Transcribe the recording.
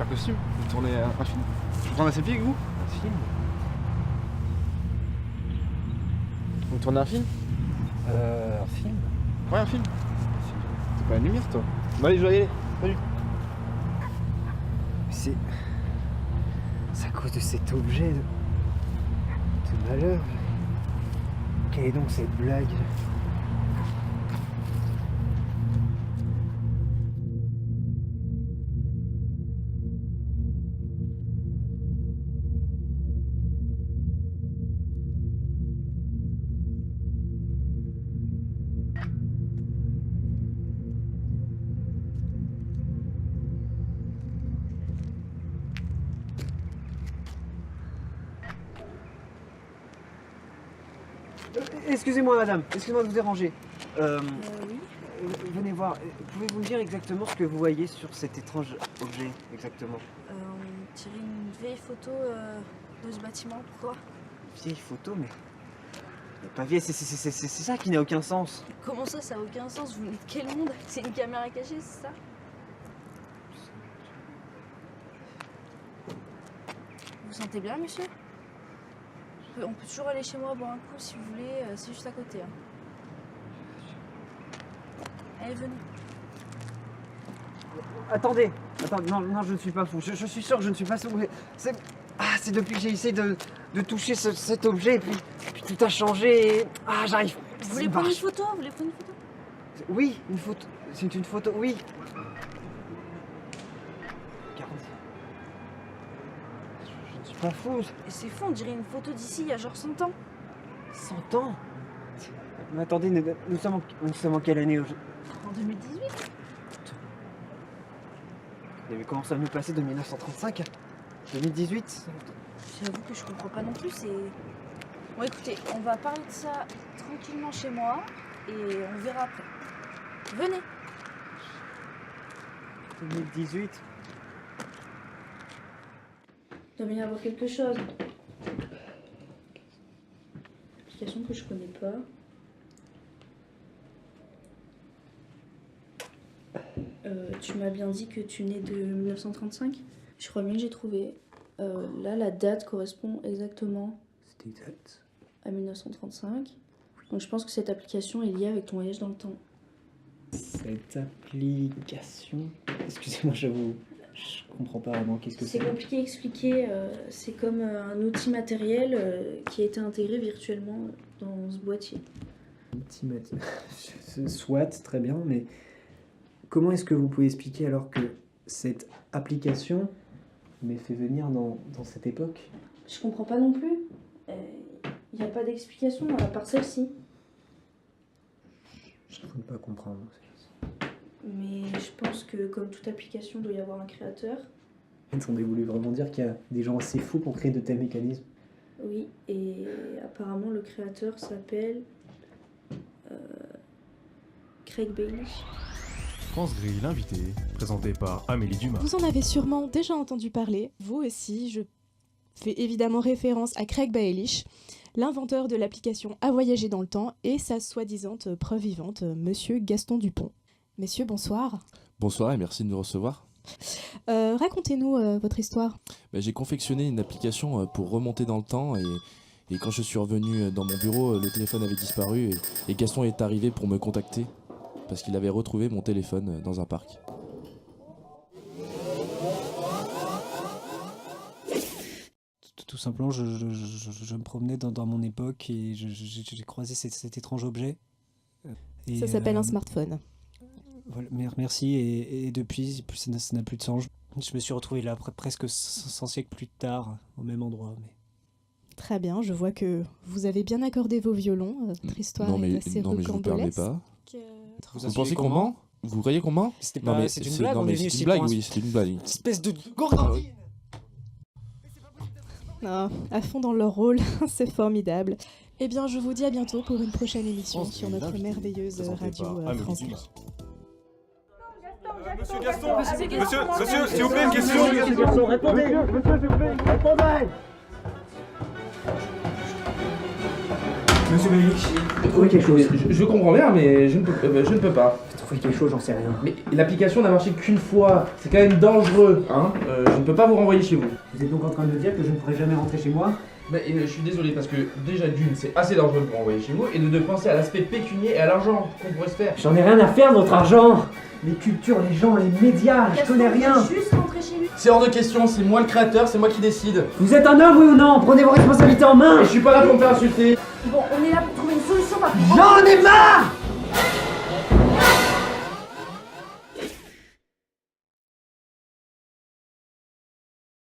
un costume, vous tournez un film. Je peux prendre un selfie avec vous? Un film? Vous tournez un film? Un film? Ouais, un film. T'es pas la lumière, toi. Bon, allez, je dois y aller. Salut. C'est à cause de cet objet de malheur. Quelle est donc cette blague? Excusez-moi madame, excusez-moi de vous déranger. Oui. Venez voir, pouvez-vous me dire exactement ce que vous voyez sur cet étrange objet exactement? On tirait une vieille photo de ce bâtiment. Pourquoi? Vieille photo, mais pas vieille, c'est ça qui n'a aucun sens. Comment ça a aucun sens? Vous venez de quel monde? C'est une caméra cachée, c'est ça? Vous vous sentez bien, monsieur? On peut toujours aller chez moi boire un coup si vous voulez, c'est juste à côté. Hein. Allez, venez. Attendez, non, je ne suis pas fou. Je suis sûr que je ne suis pas fou. C'est depuis que j'ai essayé de toucher cet objet, et puis tout a changé. Et... j'arrive. Vous voulez prendre une photo? Vous voulez prendre une photo? Oui, une photo. C'est une photo, oui. 40. Je ne suis pas fou. C'est fou, on dirait une photo d'ici il y a genre 100 ans. 100 ans? Mais attendez, nous sommes en quelle année aujourd'hui? En 2018. Mais comment ça nous passer de 1935 à 2018? J'avoue que je comprends pas non plus, c'est... Bon écoutez, on va parler de ça tranquillement chez moi et on verra après. Venez. 2018? Il doit bien y avoir quelque chose. Application que je connais pas. Tu m'as bien dit que tu nais de 1935? Je crois bien que j'ai trouvé. Là, la date correspond exactement C'était exact. à 1935. Donc je pense que cette application est liée avec ton voyage dans le temps. Cette application... Excusez-moi, je comprends pas vraiment qu'est-ce que c'est. C'est compliqué à expliquer. C'est comme un outil matériel qui a été intégré virtuellement dans ce boîtier. Soit, très bien, mais comment est-ce que vous pouvez expliquer alors que cette application m'est fait venir dans cette époque? Je comprends pas non plus. Il n'y a pas d'explication à part celle-ci. Je ne peux pas comprendre. Mais je pense que comme toute application, il doit y avoir un créateur. Attendez, vous voulez vraiment dire qu'il y a des gens assez fous pour créer de tels mécanismes? Oui, et apparemment le créateur s'appelle Craig Bailish. France Gris, l'invité, présenté par Amélie Dumas. Vous en avez sûrement déjà entendu parler, vous aussi. Je fais évidemment référence à Craig Bailish, l'inventeur de l'application À voyager dans le temps et sa soi-disant preuve vivante, Monsieur Gaston Dupont. Messieurs, bonsoir. Bonsoir et merci de nous recevoir. Racontez-nous votre histoire. J'ai confectionné une application pour remonter dans le temps et quand je suis revenu dans mon bureau, le téléphone avait disparu et Gaston est arrivé pour me contacter parce qu'il avait retrouvé mon téléphone dans un parc. Tout simplement, je me promenais dans mon époque et j'ai croisé cet étrange objet. Et ça s'appelle un smartphone. Voilà, merci, et depuis, ça n'a plus de sens. Je me suis retrouvé là, presque 100 siècles plus tard, au même endroit. Mais... Très bien, je vois que vous avez bien accordé vos violons. Votre histoire est assez non, mais je vous permets pas. Vous pensez qu'on ment? Vous croyez qu'on ment? C'est une blague, on est venu ici oui, c'est une blague. Espèce de gourdandine. Non, à fond dans leur rôle, c'est formidable. Eh bien, je vous dis à bientôt pour une prochaine émission sur notre merveilleuse radio France Gris. Monsieur Gaston, monsieur, s'il vous plaît, une question. Monsieur Gaston, répondez. Monsieur, s'il vous plaît, répondez. Monsieur Bailish, trouver quelque chose. Je comprends bien, mais je ne peux pas. Trouver quelque chose, j'en sais rien. Mais l'application n'a marché qu'une fois. C'est quand même dangereux, hein. Je ne peux pas vous renvoyer chez vous. Vous êtes donc en train de me dire que je ne pourrai jamais rentrer chez moi? Mais je suis désolé parce que déjà d'une, c'est assez dangereux pour renvoyer chez vous, et de penser à l'aspect pécunier et à l'argent qu'on pourrait se faire. J'en ai rien à faire de votre argent. Les cultures, les gens, les médias, je connais rien. Juste rentrer chez lui. C'est hors de question, c'est moi le créateur, c'est moi qui décide. Vous êtes un homme, oui ou non? Prenez vos responsabilités en main. Et je suis pas là pour me faire insulter. Bon, on est là pour trouver une solution, pas pour... J'en ai marre.